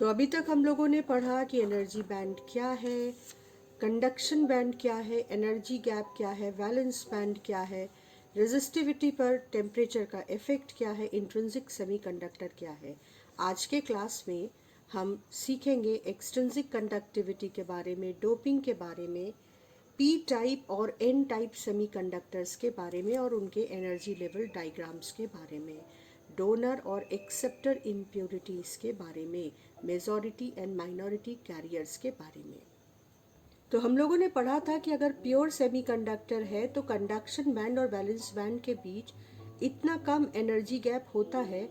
तो अभी तक हम लोगों ने पढ़ा कि एनर्जी बैंड क्या है, कंडक्शन बैंड क्या है, एनर्जी गैप क्या है, वैलेंस बैंड क्या है, रेजिस्टिविटी पर टेम्परेचर का इफेक्ट क्या है, इंट्रिंसिक सेमीकंडक्टर क्या है। आज के क्लास में हम सीखेंगे एक्सट्रिंसिक कंडक्टिविटी के बारे में, डोपिंग के बारे में, पी टाइप और एन टाइप सेमीकंडक्टर्स के बारे में और उनके एनर्जी लेवल डायग्राम्स के बारे में, डोनर और एक्सेप्टर इम्प्योरिटीज़ के बारे में, मेजॉरिटी एंड माइनॉरिटी कैरियर्स के बारे में। तो हम लोगों ने पढ़ा था कि अगर प्योर सेमीकंडक्टर है तो कंडक्शन बैंड और वैलेंस बैंड के बीच इतना कम एनर्जी गैप होता है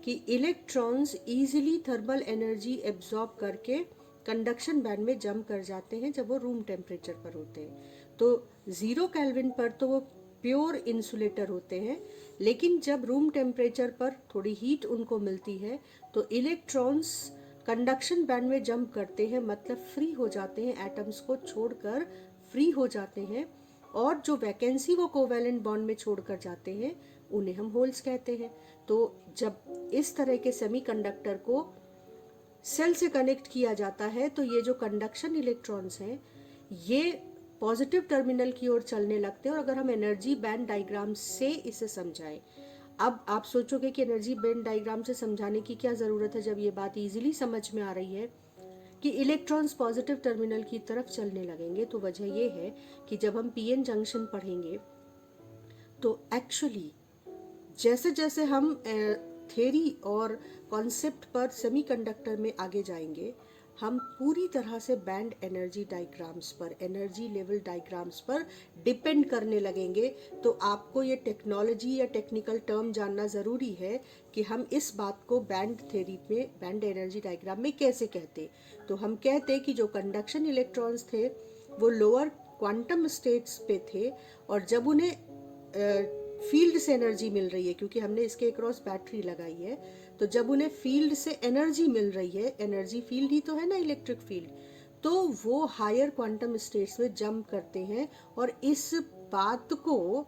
कि electrons easily thermal energy absorb करके कंडक्शन बैंड में जंप कर जाते हैं जब वो रूम टेम्परेचर पर होते हैं। तो 0 केल्विन पर तो वो प्योर इंसुलेटर होते हैं, लेकिन जब रूम टेम्परेचर पर थोड़ी हीट उनको मिलती है तो इलेक्ट्रॉन्स कंडक्शन बैंड में जंप करते हैं, मतलब फ्री हो जाते हैं, एटम्स को छोड़कर फ्री हो जाते हैं, और जो वैकेंसी वो कोवैलेंट बॉन्ड में छोड़कर जाते हैं उन्हें हम होल्स कहते हैं। तो जब इस तरह के सेमीकंडक्टर को सेल से कनेक्ट किया जाता है तो ये जो कंडक्शन इलेक्ट्रॉन्स हैं ये पॉजिटिव टर्मिनल की ओर चलने लगते हैं। और अगर हम एनर्जी बैंड डायग्राम से इसे समझाएं, अब आप सोचोगे कि एनर्जी बैंड डायग्राम से समझाने की क्या ज़रूरत है जब ये बात इजीली समझ में आ रही है कि इलेक्ट्रॉन्स पॉजिटिव टर्मिनल की तरफ चलने लगेंगे। तो वजह ये है कि जब हम पीएन जंक्शन पढ़ेंगे तो एक्चुअली जैसे जैसे हम थ्योरी और कॉन्सेप्ट पर सेमीकंडक्टर में आगे जाएंगे, हम पूरी तरह से बैंड एनर्जी डायग्राम्स पर, एनर्जी लेवल डायग्राम्स पर डिपेंड करने लगेंगे। तो आपको ये टेक्नोलॉजी या टेक्निकल टर्म जानना ज़रूरी है कि हम इस बात को बैंड थ्योरी में, बैंड एनर्जी डायग्राम में कैसे कहते। तो हम कहते कि जो कंडक्शन इलेक्ट्रॉन्स थे वो लोअर क्वांटम स्टेट्स पे थे, और जब उन्हें फील्ड से एनर्जी मिल रही है, क्योंकि हमने इसके अक्रॉस बैटरी लगाई है, तो जब उन्हें फील्ड से एनर्जी मिल रही है, एनर्जी फील्ड ही तो है ना इलेक्ट्रिक फील्ड, तो वो हायर क्वांटम स्टेट्स में जंप करते हैं। और इस बात को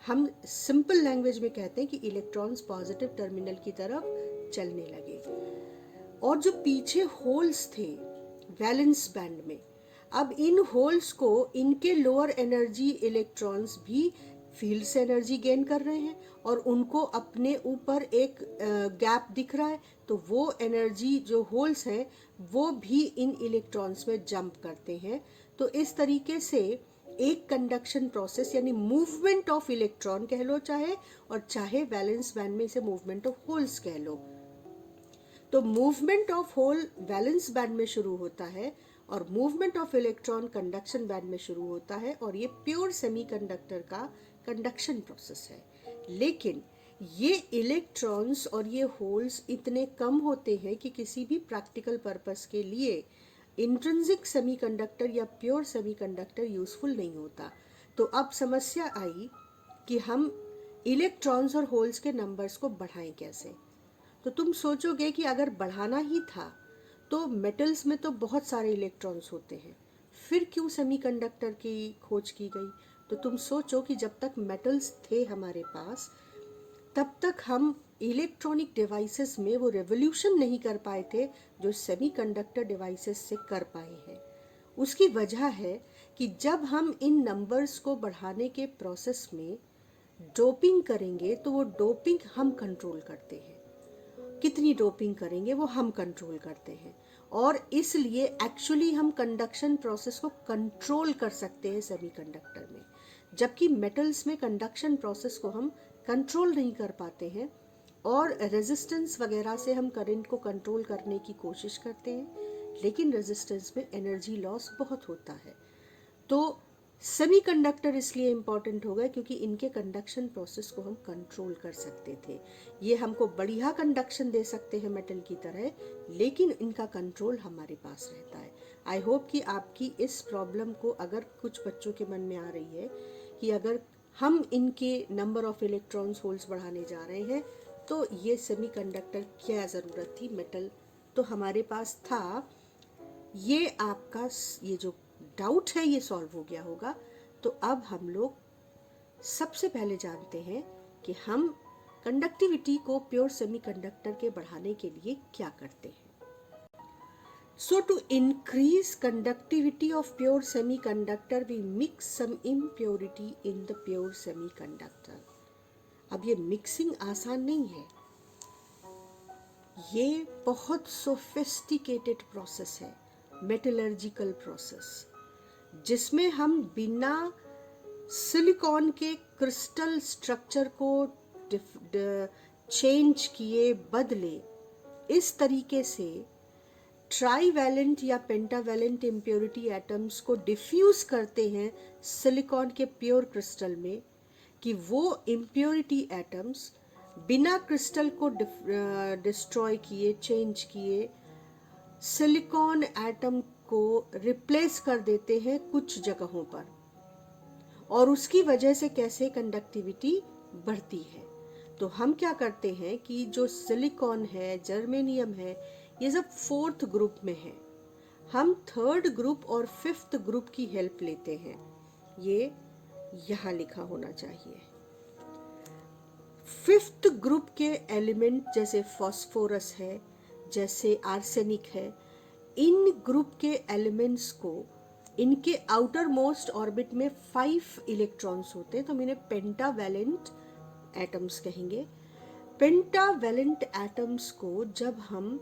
हम सिंपल लैंग्वेज में कहते हैं कि इलेक्ट्रॉन्स पॉजिटिव टर्मिनल की तरफ चलने लगे। और जो पीछे होल्स थे वैलेंस बैंड में, अब इन होल्स को इनके लोअर एनर्जी इलेक्ट्रॉन्स भी फील्ड से एनर्जी गेन कर रहे हैं और उनको अपने ऊपर एक गैप दिख रहा है, तो वो एनर्जी जो होल्स हैं वो भी इन इलेक्ट्रॉन्स में जंप करते हैं। तो इस तरीके से एक कंडक्शन प्रोसेस यानी मूवमेंट ऑफ इलेक्ट्रॉन कह लो चाहे, और चाहे वैलेंस बैंड में इसे मूवमेंट ऑफ होल्स कह लो। तो movement of hole valence band में शुरू होता है और movement of electron conduction band में शुरू होता है, और ये प्योर सेमीकंडक्टर का कंडक्शन प्रोसेस है। लेकिन ये इलेक्ट्रॉन्स और ये होल्स इतने कम होते हैं कि किसी भी प्रैक्टिकल पर्पस के लिए इंट्रिंसिक सेमीकंडक्टर या प्योर सेमीकंडक्टर यूजफुल नहीं होता। तो अब समस्या आई कि हम इलेक्ट्रॉन्स और होल्स के नंबर्स को बढ़ाएं कैसे। तो तुम सोचोगे कि अगर बढ़ाना ही था तो मेटल्स में तो बहुत सारे इलेक्ट्रॉन्स होते हैं, फिर क्यों सेमीकंडक्टर की खोज की गई। तो तुम सोचो कि जब तक मेटल्स थे हमारे पास तब तक हम इलेक्ट्रॉनिक डिवाइसेस में वो रेवोल्यूशन नहीं कर पाए थे जो सेमीकंडक्टर डिवाइसेस से कर पाए हैं। उसकी वजह है कि जब हम इन नंबर्स को बढ़ाने के प्रोसेस में डोपिंग करेंगे तो वो डोपिंग हम कंट्रोल करते हैं, कितनी डोपिंग करेंगे वो हम कंट्रोल करते हैं, और इसलिए एक्चुअली हम कंडक्शन प्रोसेस को कंट्रोल कर सकते हैं सेमीकंडक्टर में, जबकि मेटल्स में कंडक्शन प्रोसेस को हम कंट्रोल नहीं कर पाते हैं। और रेजिस्टेंस वगैरह से हम करंट को कंट्रोल करने की कोशिश करते हैं, लेकिन रेजिस्टेंस में एनर्जी लॉस बहुत होता है। तो सेमीकंडक्टर इसलिए इम्पॉर्टेंट हो गए क्योंकि इनके कंडक्शन प्रोसेस को हम कंट्रोल कर सकते थे। ये हमको बढ़िया कंडक्शन दे सकते हैं मेटल की तरह, लेकिन इनका कंट्रोल हमारे पास रहता है। आई होप कि आपकी इस प्रॉब्लम को अगर कुछ बच्चों के मन में आ रही है कि अगर हम इनके नंबर ऑफ इलेक्ट्रॉन्स होल्स बढ़ाने जा रहे हैं तो ये सेमीकंडक्टर क्या ज़रूरत थी, मेटल तो हमारे पास था। ये आपका ये जो डाउट है ये सॉल्व हो गया होगा। तो अब हम लोग सबसे पहले जानते हैं कि हम कंडक्टिविटी को प्योर सेमीकंडक्टर के बढ़ाने के लिए क्या करते हैं। So to increase conductivity of pure semiconductor, we mix some impurity in the pure semiconductor. अब ये मिक्सिंग आसान नहीं है, ये बहुत सोफिस्टिकेटेड प्रोसेस है, मेटलर्जिकल प्रोसेस, जिसमें हम बिना सिलिकॉन के क्रिस्टल स्ट्रक्चर को चेंज किए बदले इस तरीके से ट्राईवैलेंट या पेंटावैलेंट इम्प्योरिटी एटम्स को डिफ्यूज करते हैं सिलिकॉन के प्योर क्रिस्टल में, कि वो इम्प्योरिटी एटम्स बिना क्रिस्टल को डिस्ट्रॉय किए, चेंज किए, सिलिकॉन एटम को रिप्लेस कर देते हैं कुछ जगहों पर, और उसकी वजह से कैसे कंडक्टिविटी बढ़ती है। तो हम क्या करते हैं कि जो सिलिकॉन है, जर्मेनियम है, ये सब फोर्थ ग्रुप में है, हम थर्ड ग्रुप और फिफ्थ ग्रुप की हेल्प लेते हैं। ये यहाँ लिखा होना चाहिए। फिफ्थ ग्रुप के एलिमेंट जैसे फॉस्फोरस है, जैसे आर्सेनिक है, इन ग्रुप के एलिमेंट्स को इनके आउटर मोस्ट ऑर्बिट में 5 इलेक्ट्रॉन्स होते हैं, तो हम इन्हें पेंटावैलेंट एटम्स कहेंगे। पेंटावैलेंट एटम्स को जब हम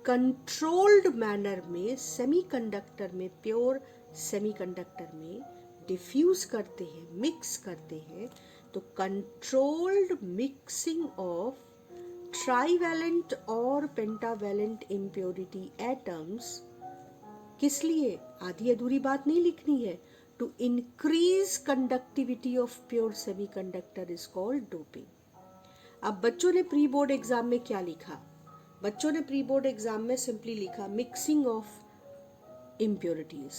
कंट्रोल्ड मैनर में सेमीकंडक्टर में, प्योर सेमीकंडक्टर में डिफ्यूज करते हैं, मिक्स करते हैं, तो कंट्रोल्ड मिक्सिंग ऑफ ट्राईवैलेंट और पेंटावैलेंट इम्प्योरिटी एटम्स, किस लिए? आधी अधूरी बात नहीं लिखनी है। To increase conductivity of pure semiconductor is called doping. अब बच्चों ने प्री बोर्ड एग्जाम में क्या लिखा? बच्चों ने प्री बोर्ड एग्जाम में सिंपली लिखा मिक्सिंग ऑफ इम्प्योरिटीज।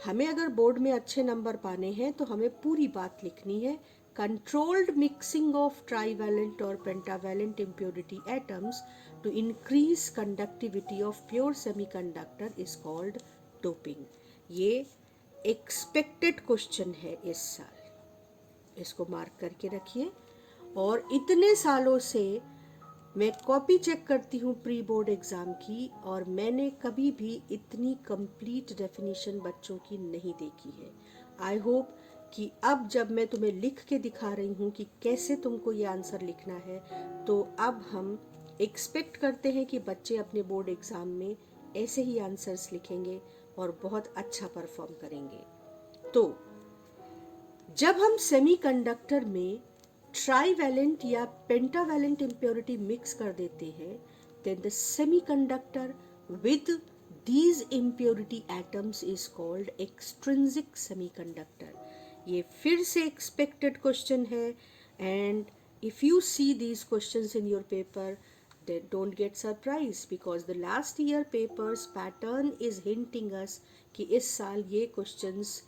हमें अगर बोर्ड में अच्छे नंबर पाने हैं तो हमें पूरी बात लिखनी है। कंट्रोल्ड मिक्सिंग ऑफ ट्राईवैलेंट और pentavalent impurity atoms to increase conductivity of pure semiconductor is called doping. ये एक्सपेक्टेड क्वेश्चन है इस साल, इसको मार्क करके रखिए। और इतने सालों से मैं कॉपी चेक करती हूँ प्री बोर्ड एग्ज़ाम की, और मैंने कभी भी इतनी कंप्लीट डेफिनेशन बच्चों की नहीं देखी है। आई होप कि अब जब मैं तुम्हें लिख के दिखा रही हूँ कि कैसे तुमको ये आंसर लिखना है, तो अब हम एक्सपेक्ट करते हैं कि बच्चे अपने बोर्ड एग्ज़ाम में ऐसे ही आंसर्स लिखेंगे और बहुत अच्छा परफॉर्म करेंगे। तो जब हम सेमीकंडक्टर में ट्राईवैलेंट या पेंटावैलेंट इम्प्योरिटी मिक्स कर देते हैं, then the semiconductor with these impurity atoms is called extrinsic semiconductor। ये फिर से expected question है, and if you see these questions in your paper, then don't get surprised because the last year papers pattern is hinting us कि इस साल ये questions,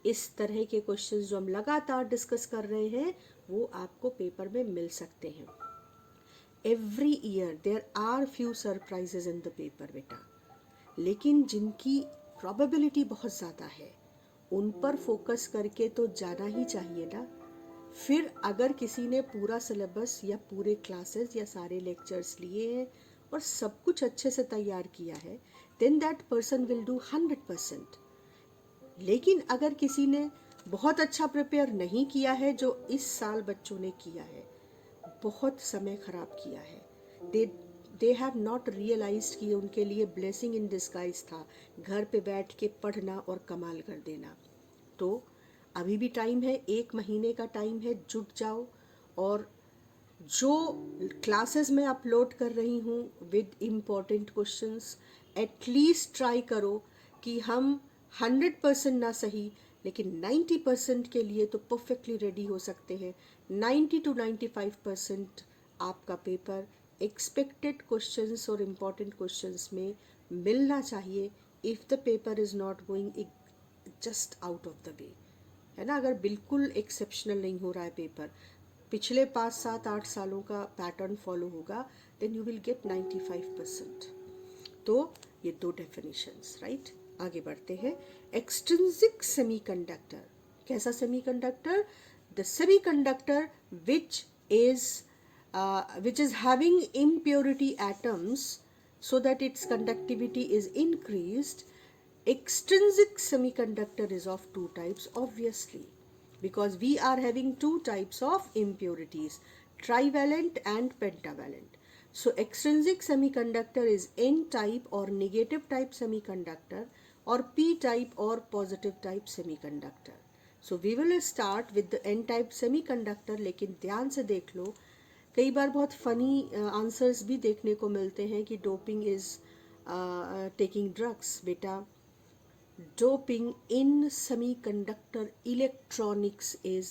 इस तरह के क्वेश्चंस जो हम लगातार डिस्कस कर रहे हैं, वो आपको पेपर में मिल सकते हैं। Every year there are few surprises in the paper बेटा, लेकिन जिनकी प्रोबेबिलिटी बहुत ज़्यादा है उन पर फोकस करके तो जाना ही चाहिए ना। फिर अगर किसी ने पूरा सिलेबस या पूरे क्लासेस या सारे लेक्चर्स लिए हैं और सब कुछ अच्छे से तैयार किया है, then that person will do 100%। लेकिन अगर किसी ने बहुत अच्छा प्रिपेयर नहीं किया है, जो इस साल बच्चों ने किया है, बहुत समय खराब किया है, दे हैव नॉट रियलाइज्ड कि उनके लिए ब्लेसिंग इन डिस्गाइज था घर पे बैठ के पढ़ना और कमाल कर देना। तो अभी भी टाइम है, 1 महीने का टाइम है, जुट जाओ। और जो क्लासेस मैं अपलोड कर रही हूँ with important questions, at least try करो कि हम 100% ना सही लेकिन 90% के लिए तो परफेक्टली रेडी हो सकते हैं। 90 to 95% आपका पेपर एक्सपेक्टेड क्वेश्चंस और इम्पॉर्टेंट क्वेश्चंस में मिलना चाहिए, if the paper is not going just out of the way, है ना। अगर बिल्कुल एक्सेप्शनल नहीं हो रहा है पेपर, पिछले 5, 7, 8 सालों का पैटर्न फॉलो होगा, देन यू विल गेट 95%। तो ये 2 डेफिनेशंस, राइट। आगे बढ़ते हैं। एक्सट्रिंसिक सेमीकंडक्टर, कैसा semiconductor? The semiconductor which is having impurity atoms so that its conductivity is increased. Extrinsic semiconductor is of two types, obviously, because we are having two types of impurities, trivalent and pentavalent. So extrinsic semiconductor is N type or negative type semiconductor, or P type or positive type semiconductor. So we will start with the N type semiconductor, लेकिन ध्यान से देख लो, कई बार बहुत funny answers भी देखने को मिलते हैं कि डोपिंग इज टेकिंग ड्रग्स. बेटा, doping in semiconductor electronics is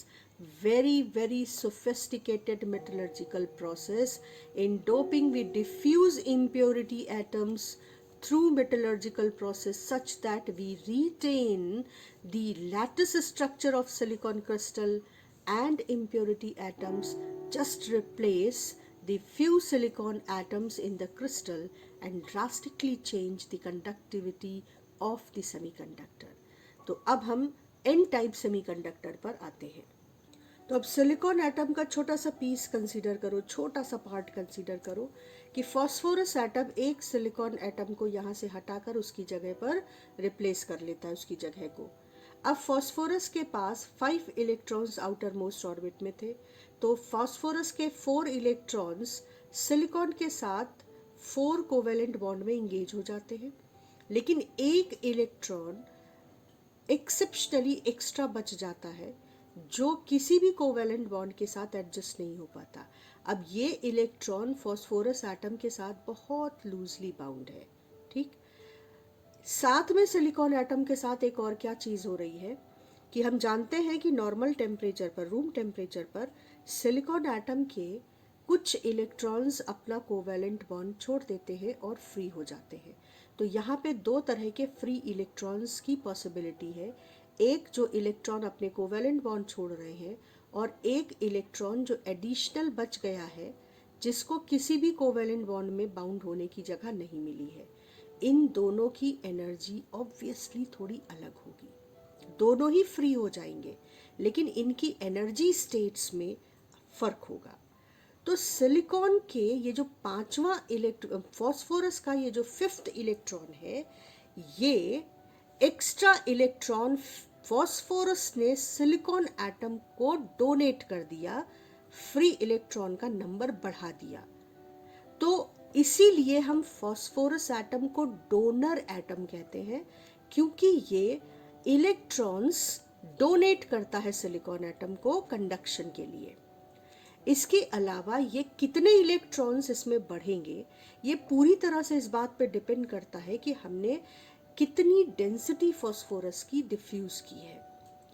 very sophisticated metallurgical process. In doping we diffuse impurity atoms through metallurgical process such that we retain the lattice structure of silicon crystal, and impurity atoms just replace the few silicon atoms in the crystal and drastically change the conductivity of the semiconductor. तो अब हम N type semiconductor पर आते हैं. तो अब silicon atom का छोटा सा पीस कंसीडर करो, छोटा सा पार्ट कंसीडर करो कि फॉस्फोरस एटम एक सिलिकॉन एटम को यहाँ से हटाकर उसकी जगह पर रिप्लेस कर लेता है उसकी जगह को. अब फॉस्फोरस के पास 5 इलेक्ट्रॉन्स आउटर मोस्ट ऑर्बिट में थे, तो फॉस्फोरस के 4 इलेक्ट्रॉन्स सिलिकॉन के साथ 4 कोवेलेंट बॉन्ड में इंगेज हो जाते हैं, लेकिन एक इलेक्ट्रॉन एक्सेप्शनली एक्स्ट्रा बच जाता है जो किसी भी कोवेलेंट बॉन्ड के साथ एडजस्ट नहीं हो पाता. अब ये इलेक्ट्रॉन फॉस्फोरस एटम के साथ बहुत लूजली बाउंड है. ठीक, साथ में सिलिकॉन एटम के साथ एक और क्या चीज़ हो रही है कि हम जानते हैं कि नॉर्मल टेम्परेचर पर, रूम टेम्परेचर पर, सिलिकॉन एटम के कुछ इलेक्ट्रॉन्स अपना कोवेलेंट बॉन्ड छोड़ देते हैं और फ्री हो जाते हैं. तो यहाँ पे दो तरह के फ्री इलेक्ट्रॉन्स की पॉसिबिलिटी है. एक जो इलेक्ट्रॉन अपने कोवेलेंट बॉन्ड छोड़ रहे हैं, और एक इलेक्ट्रॉन जो एडिशनल बच गया है जिसको किसी भी कोवेलेंट बॉन्ड में बाउंड होने की जगह नहीं मिली है. इन दोनों की एनर्जी ऑब्वियसली थोड़ी अलग होगी. दोनों ही फ्री हो जाएंगे, लेकिन इनकी एनर्जी स्टेट्स में फर्क होगा. तो सिलिकॉन के ये जो पांचवा इलेक्ट्रॉन, फॉस्फोरस का ये जो 5th इलेक्ट्रॉन है, ये एक्स्ट्रा इलेक्ट्रॉन फॉस्फोरस ने सिलिकॉन एटम को डोनेट कर दिया, फ्री इलेक्ट्रॉन का नंबर बढ़ा दिया. तो इसीलिए हम फॉस्फोरस एटम को डोनर एटम कहते हैं, क्योंकि ये इलेक्ट्रॉन्स डोनेट करता है सिलिकॉन एटम को कंडक्शन के लिए. इसके अलावा ये कितने इलेक्ट्रॉन्स इसमें बढ़ेंगे, ये पूरी तरह से इस बात पे डिपेंड करता है कि हमने कितनी डेंसिटी फॉस्फोरस की डिफ्यूज की है.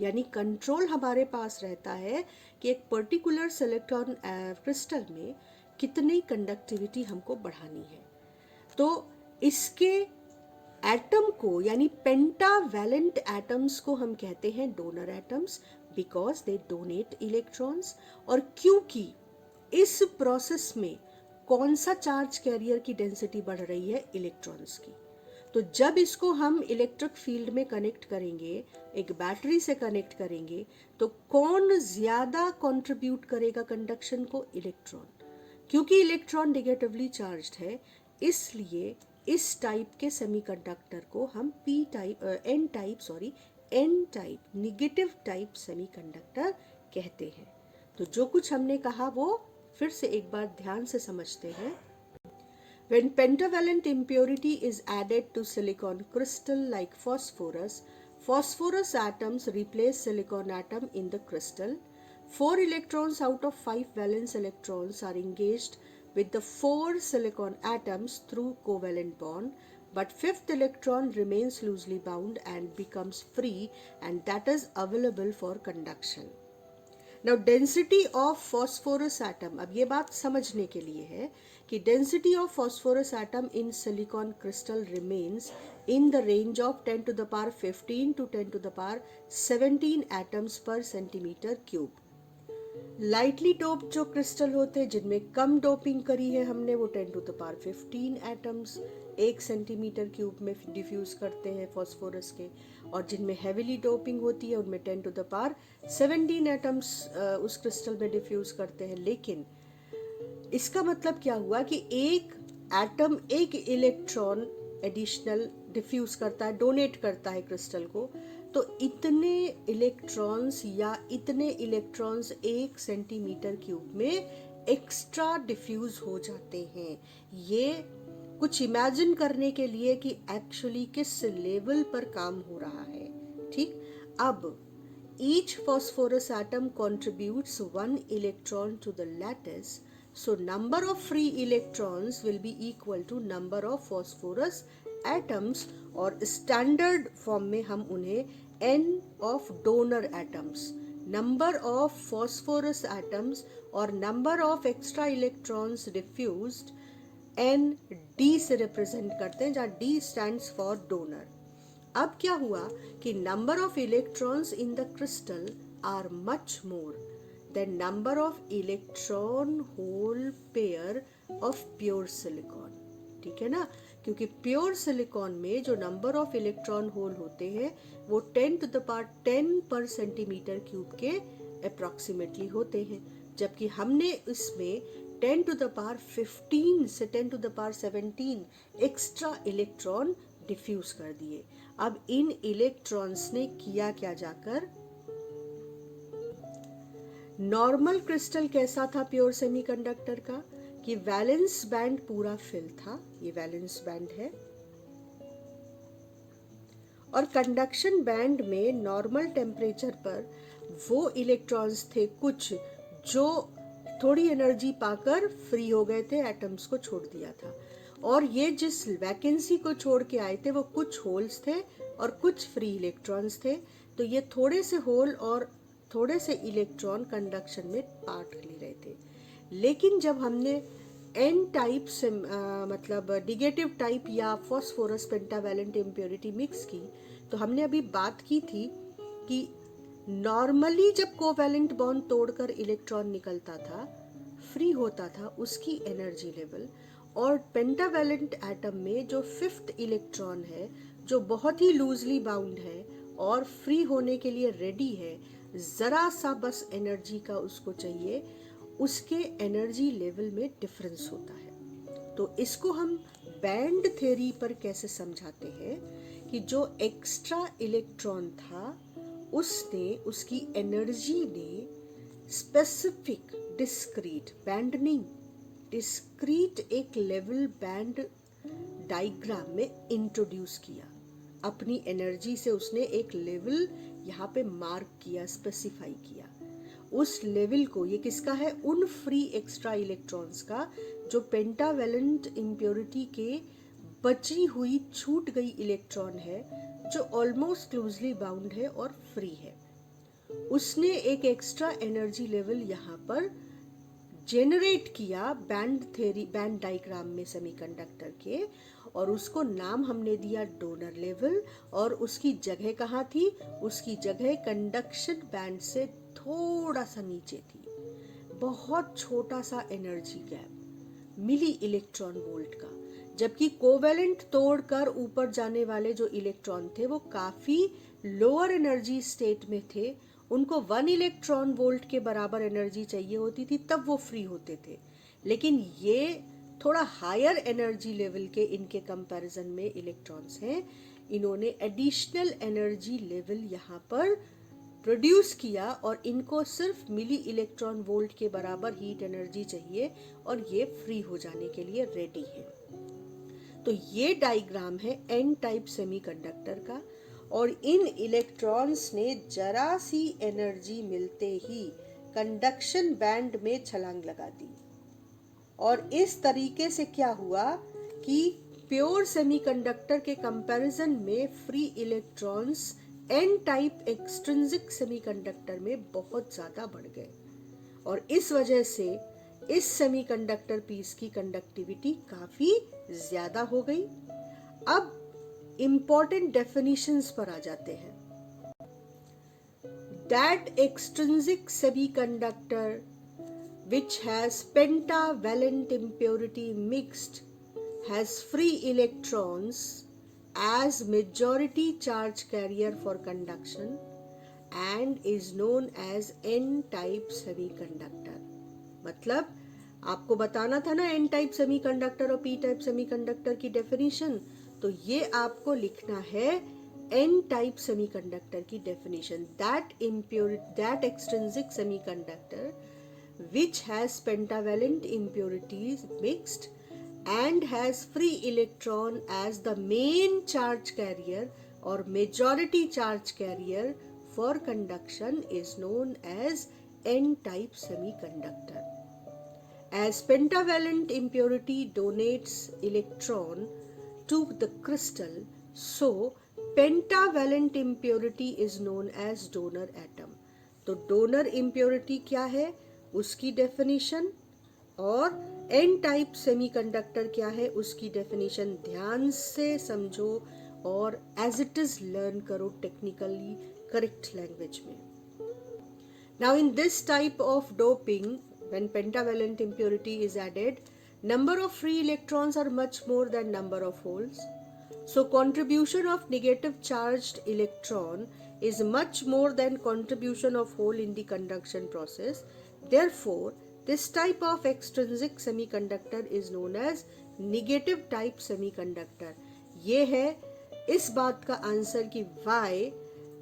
यानी कंट्रोल हमारे पास रहता है कि एक पर्टिकुलर सिलिकॉन क्रिस्टल में कितनी कंडक्टिविटी हमको बढ़ानी है. तो इसके एटम को, यानी पेंटावैलेंट एटम्स को हम कहते हैं donor atoms, because they donate electrons. और क्योंकि इस प्रोसेस में कौन सा चार्ज कैरियर की डेंसिटी बढ़ रही है, इलेक्ट्रॉन्स की. तो जब इसको हम इलेक्ट्रिक फील्ड में कनेक्ट करेंगे, एक बैटरी से कनेक्ट करेंगे, तो कौन ज्यादा कंट्रीब्यूट करेगा कंडक्शन को, इलेक्ट्रॉन. क्योंकि इलेक्ट्रॉन नेगेटिवली चार्ज्ड है, इसलिए इस टाइप के सेमीकंडक्टर को हम N type negative type semiconductor कहते हैं. तो जो कुछ हमने कहा वो फिर से एक बार ध्यान से समझते हैं. When pentavalent impurity is added to silicon crystal like phosphorus, phosphorus atoms replace silicon atom in the crystal. 4 electrons out of 5 valence electrons are engaged with the 4 silicon atoms through covalent bond, but 5th electron remains loosely bound and becomes free, and that is available for conduction. Now density of phosphorus atom, अब ये बात समझने के लिए है कि density of phosphorus atom in silicon crystal remains in the range of 10 to the power 15 to 10 to the power 17 atoms per centimeter cube. Lightly dope जो crystal होते हैं, जिनमें कम डोपिंग करी है हमने, वो 10 to the power 15 atoms 1 centimetre cube में diffuse करते हैं फॉस्फोरस के, और जिनमें हेविली डोपिंग होती है उनमें 10 टू द पावर 17 एटम्स उस क्रिस्टल में डिफ्यूज करते हैं. लेकिन इसका मतलब क्या हुआ कि एक एटम एक इलेक्ट्रॉन एडिशनल डिफ्यूज करता है, डोनेट करता है क्रिस्टल को, तो इतने इलेक्ट्रॉन्स या इतने इलेक्ट्रॉन्स 1 सेंटीमीटर क्यूब में एक्स्ट्रा डिफ्यूज हो जाते हैं। ये कुछ इमेजिन करने के लिए कि एक्चुअली किस लेवल पर काम हो रहा है। ठीक, अब each phosphorus atom contributes 1 electron to the lattice, so number of free electrons will be equal to number of phosphorus atoms, और स्टैंडर्ड फॉर्म में हम उन्हें n of donor atoms, number of phosphorus atoms और number of extra electrons diffused n d से represent करते हैं, जहाँ d stands for donor। अब क्या हुआ कि number of electrons in the crystal are much more than number of electron hole pair of pure silicon. ठीक है ना, क्योंकि प्योर सिलिकॉन में जो नंबर ऑफ इलेक्ट्रॉन होल होते हैं वो 10⁻10 पर सेंटीमीटर क्यूब के अप्रॉक्सीमेटली होते हैं, जबकि हमने इसमें 10⁻15 से 10⁻17 एक्स्ट्रा इलेक्ट्रॉन डिफ्यूज कर दिए। अब इन इलेक्ट्रॉन्स ने किया क्या जाकर, नॉर्मल क्रिस्टल कैसा था प्योर सेमीकंडक्टर का कि वैलेंस बैंड पूरा फिल था, ये वैलेंस बैंड है, और कंडक्शन बैंड में नॉर्मल टेम्परेचर पर वो इलेक्ट्रॉन्स थे कुछ जो थोड़ी एनर्जी पाकर फ्री हो गए थे, एटम्स को छोड़ दिया था, और ये जिस वैकेंसी को छोड़ के आए थे वो कुछ होल्स थे और कुछ फ्री इलेक्ट्रॉन्स थे। तो ये थोड़े से होल और थोड़े से इलेक्ट्रॉन कंडक्शन में पार्ट ले रहे थे। लेकिन जब हमने एन टाइप से मतलब नेगेटिव टाइप या फॉस्फोरस पेंटावैलेंट इम्प्योरिटी मिक्स की, तो हमने अभी बात की थी कि नॉर्मली जब कोवैलेंट बॉन्ड तोड़कर इलेक्ट्रॉन निकलता था, फ्री होता था, उसकी एनर्जी लेवल, और पेंटावैलेंट एटम में जो 5th इलेक्ट्रॉन है जो बहुत ही लूजली बाउंड है और फ्री होने के लिए रेडी है, जरा सा बस एनर्जी का उसको चाहिए, उसके एनर्जी लेवल में डिफरेंस होता है। तो इसको हम बैंड थ्योरी पर कैसे समझाते हैं कि जो एक्स्ट्रा इलेक्ट्रॉन था उसने, उसकी एनर्जी ने स्पेसिफिक डिस्क्रीट बैंड नहीं, डिस्क्रीट एक लेवल बैंड डायग्राम में इंट्रोड्यूस किया। अपनी एनर्जी से उसने एक लेवल यहाँ पे मार्क किया, स्पेसिफाई किया। उस लेवल को, ये किसका है, उन फ्री एक्स्ट्रा इलेक्ट्रॉन्स का जो पेंटावैलेंट इम्प्योरिटी के बची हुई छूट गई इलेक्ट्रॉन है, जो ऑलमोस्ट क्लोजली बाउंड है और फ्री है। उसने एक एक्स्ट्रा एनर्जी लेवल यहाँ पर जेनरेट किया बैंड थ्योरी, बैंड डायग्राम में सेमीकंडक्टर के, और उसको नाम हमने दिया डोनर लेवल। और उसकी जगह कहाँ थी, उसकी जगह कंडक्शन बैंड से थोड़ा सा नीचे थी, बहुत छोटा सा energy gap, milli electron volt का, जबकि कोवैलेंट तोड़कर ऊपर जाने वाले जो इलेक्ट्रॉन थे वो काफी लोअर एनर्जी स्टेट में थे, उनको 1 इलेक्ट्रॉन वोल्ट के बराबर एनर्जी चाहिए होती थी, तब वो फ्री होते थे। लेकिन ये थोड़ा हायर एनर्जी लेवल के इनके कंपैरिजन में इलेक्ट्रॉन्स हैं, इन्होंने एडिशनल एनर्जी लेवल यहाँ पर प्रोड्यूस किया और इनको सिर्फ मिली इलेक्ट्रॉन वोल्ट के बराबर हीट एनर्जी चाहिए और ये फ्री हो जाने के लिए रेडी है। तो ये डायग्राम है एन टाइप सेमीकंडक्टर का, और इन इलेक्ट्रॉन्स ने जरा सी एनर्जी मिलते ही कंडक्शन बैंड में छलांग लगा दी। और इस तरीके से क्या हुआ कि प्योर सेमीकंडक्टर के कंपैरिजन में free electrons N type extrinsic semiconductor में बहुत ज्यादा बढ़ गए, और इस वजह से इस सेमीकंडक्टर पीस की कंडक्टिविटी काफी ज्यादा हो गई। अब इंपॉर्टेंट डेफिनेशंस पर आ जाते हैं। That extrinsic semiconductor which has pentavalent impurity mixed has free electrons as majority charge carrier for conduction and is known as n-type semiconductor। मतलब आपको बताना था ना एन टाइप सेमीकंडक्टर और पी टाइप सेमीकंडक्टर की डेफिनेशन, तो ये आपको लिखना है एन टाइप सेमीकंडक्टर की definition, that extrinsic semiconductor which has pentavalent impurities mixed and has free electron as the main charge carrier or majority charge carrier for conduction is known as n-type semiconductor. As pentavalent impurity donates electron to the crystal, so pentavalent impurity is known as donor atom. तो donor impurity क्या है उसकी definition, और N type semiconductor क्या है उसकी definition ध्यान से समझो और एज इट इज लर्न करो टेक्निकली करेक्ट लैंग्वेज में. Now in this type of doping, when pentavalent impurity is added, number of free electrons are much more than number of holes. So contribution of negative charged electron is much more than contribution of hole in the conduction process. Therefore, this type of extrinsic semiconductor is known as negative type semiconductor. ये है इस बात का answer कि why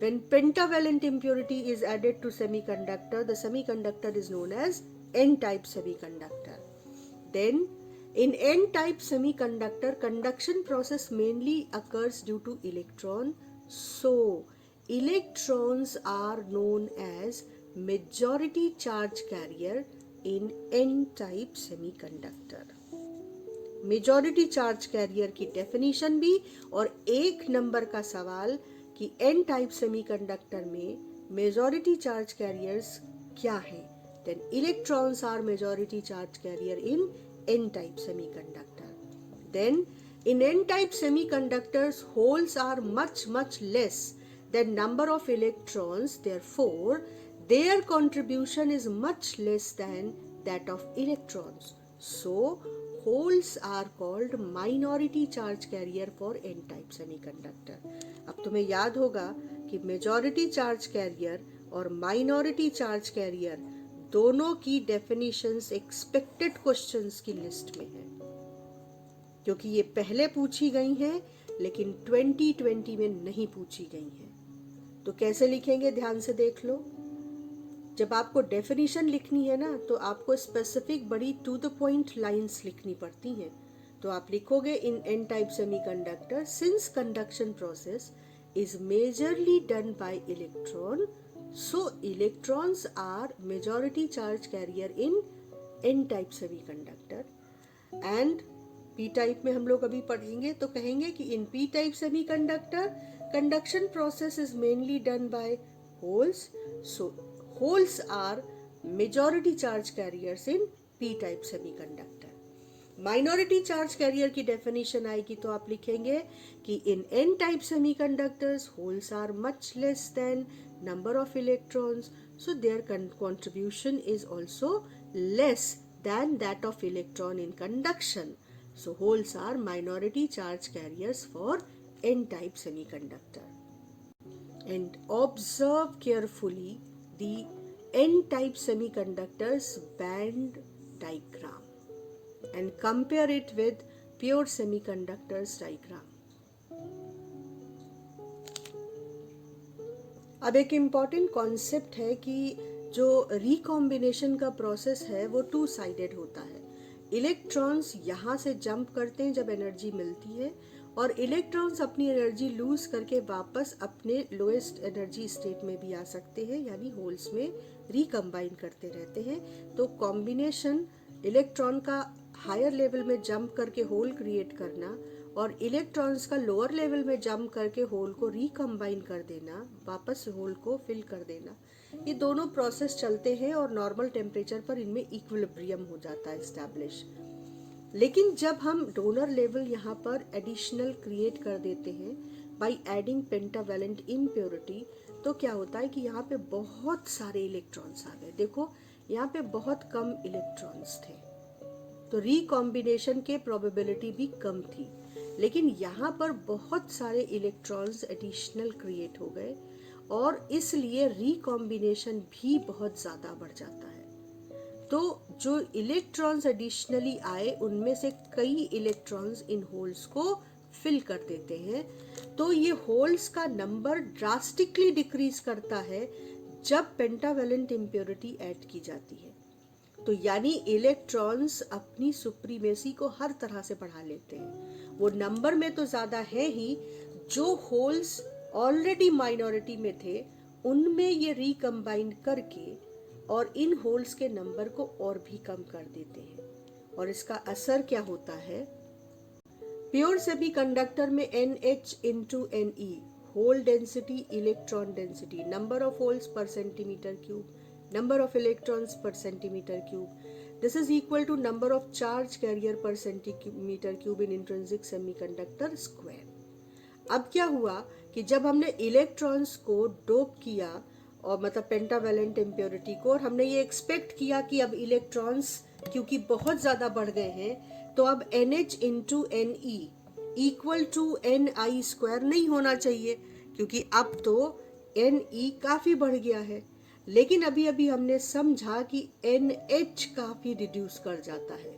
when pentavalent impurity is added to semiconductor, the semiconductor is known as n-type semiconductor. Then in n-type semiconductor, conduction process mainly occurs due to electron. So electrons are known as majority charge carrier in n-type semiconductor. Majority charge carrier की definition भी और एक number का सवाल कि N type semiconductor में majority charge carriers क्या है. Then electrons are majority charge carrier in N type semiconductor. Then in n-type semiconductors, holes are much less than number of electrons. Therefore, their contribution is much less than that of electrons. So, holes are called minority charge carrier for n-type semiconductor. अब तुम्हें याद होगा कि majority charge carrier और minority charge carrier दोनों की definitions expected questions की list में है, क्योंकि ये पहले पूछी गई हैं लेकिन 2020 में नहीं पूछी गई हैं. तो कैसे लिखेंगे ध्यान से देख लो. जब आपको डेफिनेशन लिखनी है ना तो आपको स्पेसिफिक बड़ी टू द पॉइंट लाइंस लिखनी पड़ती हैं. तो आप लिखोगे in N type semiconductor since conduction process is majorly done by electron, so electrons are majority charge carrier in N type semiconductor. And p type में हम लोग अभी पढ़ेंगे तो कहेंगे कि in p type semiconductor conduction process is mainly done by holes, so holes are majority charge carriers in p type semiconductor. Minority charge carrier की definition आएगी तो आप लिखेंगे कि in N type semiconductors holes are much less than number of electrons, so their contribution is also less than that of electron in conduction. So holes are minority charge carriers for n-type semiconductor. And observe carefully the n-type semiconductor's band diagram and compare it with pure semiconductor's diagram. अब एक important concept है कि जो recombination का process है वो two sided होता है. इलेक्ट्रॉन्स यहाँ से जंप करते हैं जब एनर्जी मिलती है, और इलेक्ट्रॉन्स अपनी एनर्जी लूज करके वापस अपने लोएस्ट एनर्जी स्टेट में भी आ सकते हैं, यानी होल्स में रिकम्बाइन करते रहते हैं. तो कॉम्बिनेशन इलेक्ट्रॉन का हायर लेवल में जंप करके होल क्रिएट करना और इलेक्ट्रॉन्स का लोअर लेवल में जंप करके होल को रिकम्बाइन कर देना, वापस होल को फिल कर देना, ये दोनों प्रोसेस चलते हैं और नॉर्मल टेम्परेचर पर इनमें इक्विलिब्रियम हो जाता है एस्टैब्लिश. लेकिन जब हम डोनर लेवल यहाँ पर एडिशनल क्रिएट कर देते हैं बाय एडिंग पेंटावैलेंट इम्प्योरिटी, तो क्या होता है कि यहाँ पे बहुत सारे इलेक्ट्रॉन्स आ गए. देखो यहाँ पे बहुत कम इलेक्ट्रॉन्स थे तो रिकॉम्बिनेशन के प्रोबेबिलिटी भी कम थी, लेकिन यहाँ पर बहुत सारे इलेक्ट्रॉन्स एडिशनल क्रिएट हो गए और इसलिए रिकॉम्बिनेशन भी बहुत ज़्यादा बढ़ जाता है. तो जो इलेक्ट्रॉन्स एडिशनली आए उनमें से कई इलेक्ट्रॉन्स इन होल्स को फिल कर देते हैं। तो ये होल्स का नंबर ड्रास्टिकली डिक्रीज करता है जब पेंटावेलेंट इम्प्योरिटी ऐड की जाती है। तो यानी इलेक्ट्रॉन्स अपनी सुप्रीमेसी को हर तरह से बढ़ा लेते हैं। वो नंबर में तो ज्यादा है ही, जो होल्स ऑलरेडी माइनॉरिटी में थे उनमें ये रिकम्बाइन करके और इन होल्स के नंबर को और भी कम कर देते हैं। और इसका असर क्या होता है? प्योर सेमीकंडक्टर में NH into Ne, hole density, electron density, number of holes per centimetre cube, number of electrons per centimeter cube. This is equal to number of charge carrier per centimeter cube in intrinsic semiconductor square. अब क्या हुआ कि जब हमने electrons को dope किया और मतलब पेंटावेलेंट इम्प्योरिटी को, और हमने ये एक्सपेक्ट किया कि अब इलेक्ट्रॉन्स क्योंकि बहुत ज्यादा बढ़ गए हैं तो अब NH into Ne equal to Ni square नहीं होना चाहिए, क्योंकि अब तो Ne काफी बढ़ गया है। लेकिन अभी अभी हमने समझा कि NH काफी रिड्यूस कर जाता है,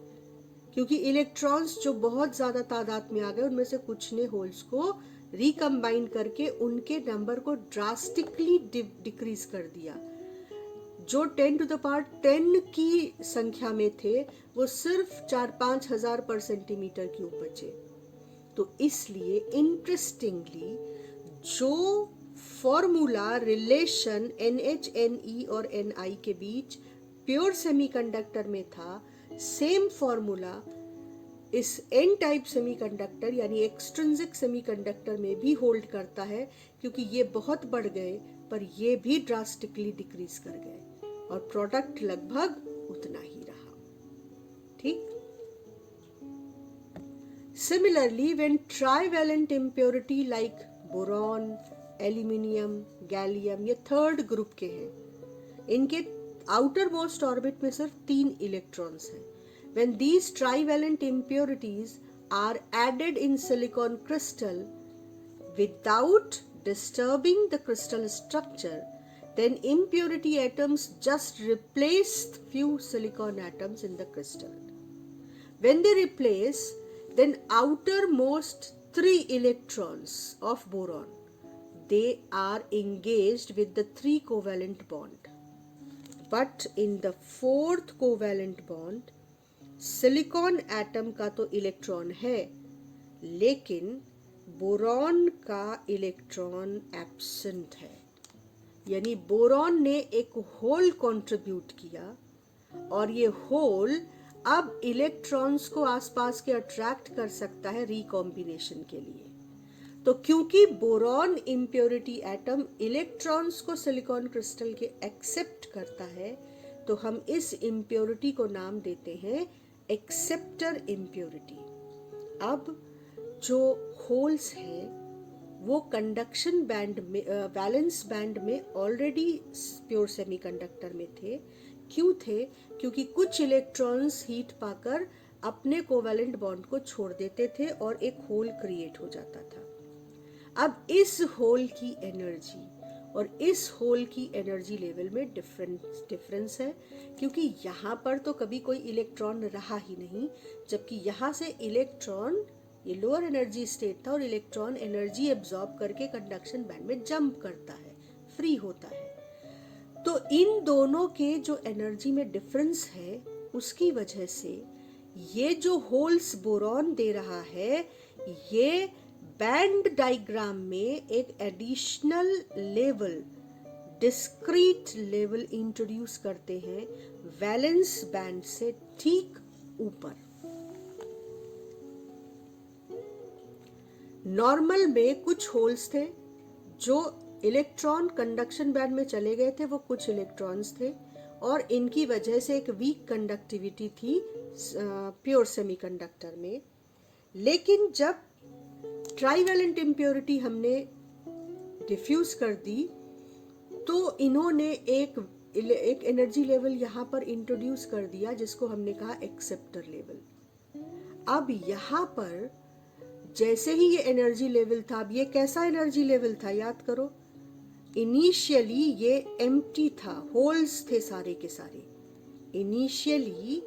क्योंकि इलेक्ट्रॉन्स जो बहुत ज्यादा तादाद में आ गए उनमें से कुछ ने होल्स को रिकम्बाइन करके उनके नंबर को ड्रास्टिकली डिक्रीज कर दिया। जो 10 to the power 10 की संख्या में थे वो सिर्फ 4-5 हजार पर सेंटीमीटर क्यूब बचे। तो इसलिए इंटरेस्टिंगली जो फॉर्मूला रिलेशन NH, Ne और Ni के बीच प्योर सेमीकंडक्टर में था, सेम फॉर्मूला इस N टाइप सेमीकंडक्टर यानी एक्सट्रिंसिक सेमीकंडक्टर में भी होल्ड करता है, क्योंकि ये बहुत बढ़ गए पर ये भी ड्रास्टिकली डिक्रीज कर गए और प्रोडक्ट लगभग उतना ही रहा। ठीक। Similarly, when trivalent impurity like boron, aluminium, gallium, ये थर्ड ग्रुप के हैं, इनके आउटर मोस्ट ऑर्बिट में सिर्फ 3 इलेक्ट्रॉन्स हैं। When these trivalent impurities are added in silicon crystal without disturbing the crystal structure, then impurity atoms just replace few silicon atoms in the crystal. When they replace, then outermost 3 electrons of boron, they are engaged with the 3 covalent bond. But in the 4th covalent bond, silicon atom का तो electron है, लेकिन boron का electron absent है। यानी boron ने एक whole contribute किया और ये होल अब इलेक्ट्रॉन्स को आसपास के अट्रैक्ट कर सकता है रिकॉम्बिनेशन के लिए। तो क्योंकि बोरॉन इम्प्योरिटी एटम इलेक्ट्रॉन्स को सिलिकॉन क्रिस्टल के एक्सेप्ट करता है, तो हम इस इम्प्योरिटी को नाम देते हैं एक्सेप्टर इम्प्योरिटी। अब जो होल्स हैं वो कंडक्शन बैंड में, वैलेंस बैंड में ऑलरेडी प्योर सेमीकंडक्टर में थे। क्यों थे? क्योंकि कुछ इलेक्ट्रॉन्स हीट पाकर अपने कोवैलेंट बॉन्ड को छोड़ देते थे और एक होल क्रिएट हो जाता था। अब इस होल की एनर्जी और इस होल की एनर्जी लेवल में डिफरेंस है, क्योंकि यहाँ पर तो कभी कोई इलेक्ट्रॉन रहा ही नहीं, जबकि यहाँ से इलेक्ट्रॉन, ये लोअर एनर्जी स्टेट था और इलेक्ट्रॉन एनर्जी एब्जॉर्ब करके कंडक्शन बैंड में जंप करता है, फ्री होता है। तो इन दोनों के जो एनर्जी में डिफरेंस है उसकी वजह से ये जो होल्स बोरॉन दे रहा है, ये बैंड डायग्राम में एक additional level, discrete level introduce करते हैं वैलेंस बैंड से ठीक ऊपर। नॉर्मल में कुछ होल्स थे जो इलेक्ट्रॉन कंडक्शन बैंड में चले गए थे, वो कुछ इलेक्ट्रॉन्स थे और इनकी वजह से एक वीक कंडक्टिविटी थी प्योर सेमीकंडक्टर में। लेकिन जब ट्राइवेलेंट इम्प्योरिटी हमने डिफ्यूज कर दी तो इन्होंने एक एनर्जी लेवल यहाँ पर इंट्रोड्यूस कर दिया जिसको हमने कहा एक्सेप्टर लेवल। अब यहाँ पर जैसे ही ये एनर्जी लेवल था, अब ये कैसा एनर्जी लेवल था याद करो, इनिशियली ये एम्प्टी था, होल्स थे सारे के सारे। इनिशियली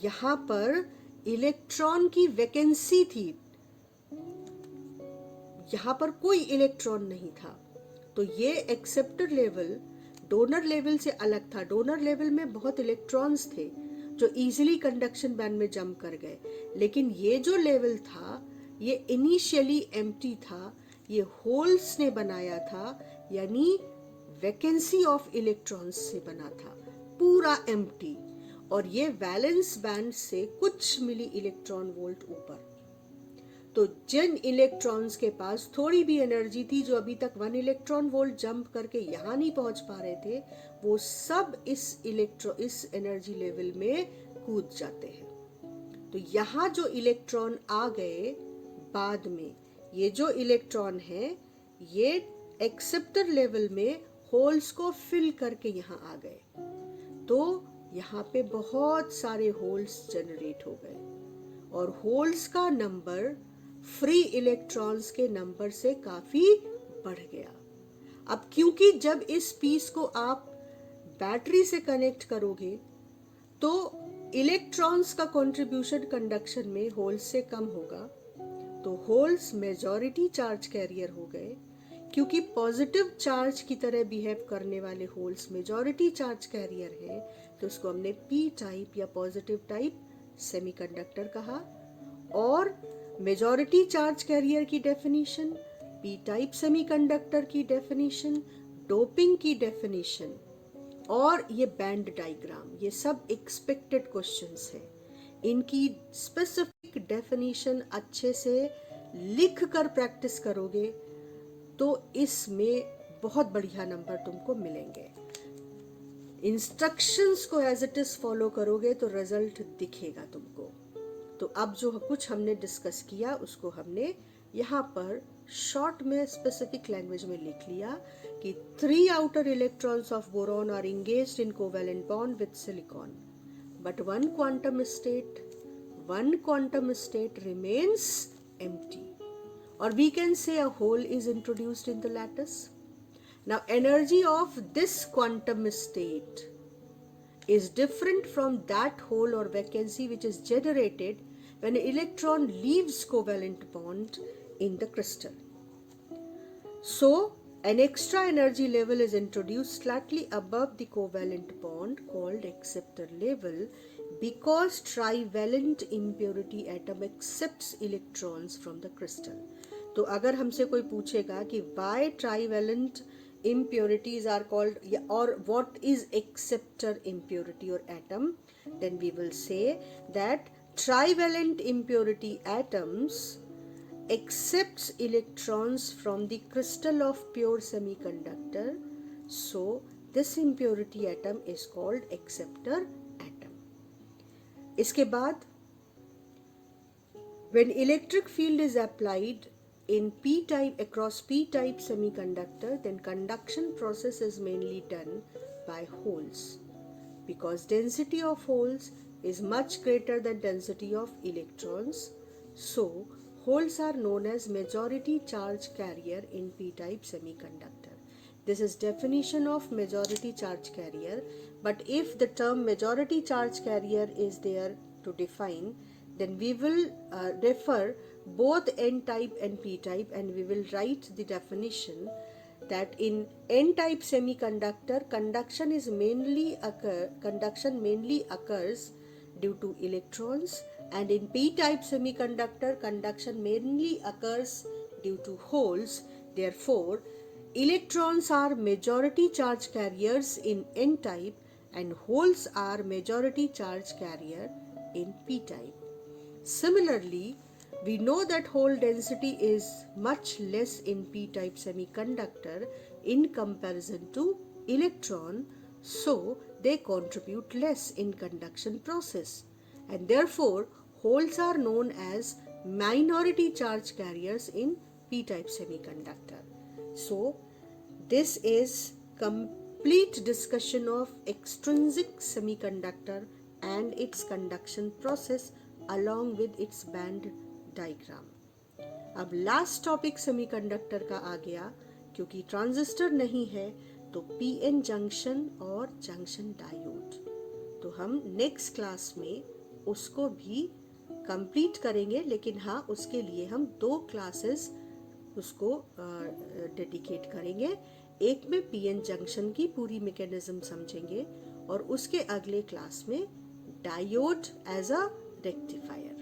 यहाँ पर इलेक्ट्रॉन की वैकेंसी थी, यहाँ पर कोई इलेक्ट्रॉन नहीं था। तो ये एक्सेप्टर लेवल डोनर लेवल से अलग था। डोनर लेवल में बहुत इलेक्ट्रॉन्स थे जो इजीली कंडक्शन बैंड में जंप कर गए, लेकिन ये जो लेवल था ये इनिशियली एम्प्टी था, ये होल्स ने बनाया था, यानी वैकेंसी ऑफ इलेक्ट्रॉन्स से बना था, पूरा एम्प्टी। और ये वैलेंस बैंड से कुछ मिली इलेक्ट्रॉन वोल्ट ऊपर। तो जिन इलेक्ट्रॉन्स के पास थोड़ी भी एनर्जी थी, जो अभी तक 1 इलेक्ट्रॉन वोल्ट जंप करके यहाँ नहीं पहुंच पा रहे थे, वो सब इस एनर्जी लेवल में कूद जाते हैं। तो यहाँ जो इलेक्ट्रॉन आ गए बाद में, ये जो इलेक्ट्रॉन है ये एक्सेप्टर लेवल में होल्स को फिल करके यहाँ आ गए। तो यहाँ पे बहुत सारे होल्स जनरेट हो गए और होल्स का नंबर फ्री इलेक्ट्रॉन्स के नंबर से काफी बढ़ गया। अब क्योंकि जब इस पीस को आप बैटरी से कनेक्ट करोगे तो इलेक्ट्रॉन्स का कंट्रीब्यूशन कंडक्शन में होल्स से कम होगा, तो होल्स मेजॉरिटी चार्ज कैरियर हो गए। क्योंकि पॉजिटिव चार्ज की तरह बिहेव करने वाले होल्स मेजॉरिटी चार्ज कैरियर है, तो उसको हमने पी टाइप या पॉजिटिव टाइप सेमीकंडक्टर कहा। और मेजॉरिटी चार्ज कैरियर की डेफिनेशन, पी टाइप सेमीकंडक्टर की डेफिनेशन, डोपिंग की डेफिनेशन और ये बैंड डायग्राम, ये सब एक्सपेक्टेड क्वेश्चंस हैं। इनकी स्पेसिफिक डेफिनेशन अच्छे से लिख कर प्रैक्टिस करोगे तो इसमें बहुत बढ़िया नंबर तुमको मिलेंगे। इंस्ट्रक्शंस को एज इट इज फॉलो करोगे तो रिजल्ट दिखेगा तुमको। तो अब जो कुछ हमने डिस्कस किया उसको हमने यहाँ पर शॉर्ट में स्पेसिफिक लैंग्वेज में लिख लिया कि 3 outer electrons of boron are engaged in covalent bond with silicon, but one quantum state remains empty, or we can say a hole is introduced in the lattice. Now energy of this quantum state is different from that hole or vacancy which is generated when an electron leaves covalent bond in the crystal. So an extra energy level is introduced slightly above the covalent bond called acceptor level, because trivalent impurity atom accepts electrons from the crystal. तो अगर हमसे कोई पूछेगा कि why trivalent impurities are called, or what is acceptor impurity or atom, then we will say that trivalent impurity atoms accepts electrons from the crystal of pure semiconductor. So this impurity atom is called acceptor atom. इसके बाद when electric field is applied in p-type across p-type semiconductor, then conduction process is mainly done by holes, because density of holes is much greater than density of electrons. So holes are known as majority charge carrier in p-type semiconductor. This is definition of majority charge carrier, but if the term majority charge carrier is there to define, then we will refer both n-type and p-type, and we will write the definition that in n-type semiconductor conduction mainly occurs due to electrons, and in p-type semiconductor conduction mainly occurs due to holes. Therefore electrons are majority charge carriers in n-type and holes are majority charge carrier in p-type. Similarly, we know that hole density is much less in p-type semiconductor in comparison to electron, so they contribute less in conduction process, and therefore holes are known as minority charge carriers in p-type semiconductor. So this is complete discussion of extrinsic semiconductor and its conduction process along with its band diagram. अब last topic semiconductor का आ गया, क्योंकि transistor नहीं है तो PN junction और junction diode. तो हम नेक्स्ट क्लास में उसको भी कंप्लीट करेंगे, लेकिन हाँ उसके लिए हम 2 क्लासेस उसको डेडिकेट करेंगे। एक में पीएन जंक्शन की पूरी मैकेनिज्म समझेंगे और उसके अगले क्लास में डायोड एज अ रेक्टिफायर।